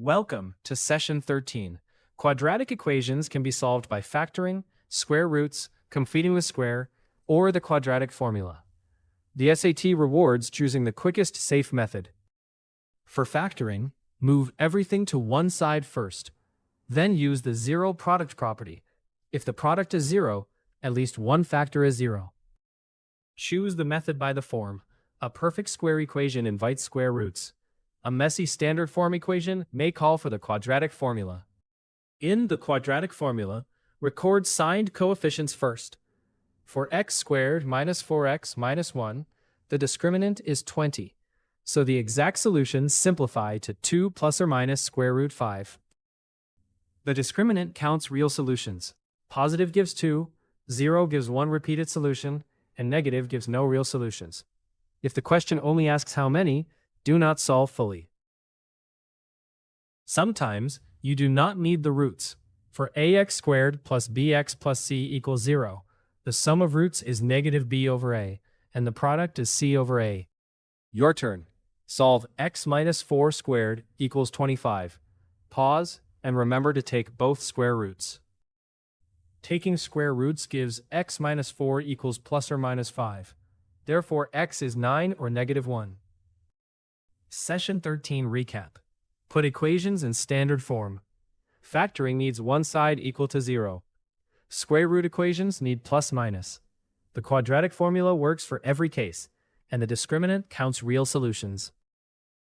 Welcome to Session 13. Quadratic equations can be solved by factoring, square roots, completing the square, or the quadratic formula. The SAT rewards choosing the quickest, safe method. For factoring, move everything to one side first. Then use the zero product property. If the product is zero, at least one factor is zero. Choose the method by the form. A perfect square equation invites square roots. A messy standard form equation may call for the quadratic formula. In the quadratic formula, record signed coefficients first. For x squared minus 4x minus 1, the discriminant is 20, so the exact solutions simplify to 2 plus or minus square root 5. The discriminant counts real solutions. Positive gives 2, 0 gives 1 repeated solution, and negative gives no real solutions. If the question only asks how many, do not solve fully. Sometimes, you do not need the roots. For ax squared plus bx plus c equals 0, the sum of roots is negative b over a, and the product is c over a. Your turn. Solve x minus 4 squared equals 25. Pause, and remember to take both square roots. Taking square roots gives x minus 4 equals plus or minus 5. Therefore, x is 9 or negative 1. Session 13 recap. Put equations in standard form. Factoring needs one side equal to 0. Square root equations need plus minus. The quadratic formula works for every case, and the discriminant counts real solutions.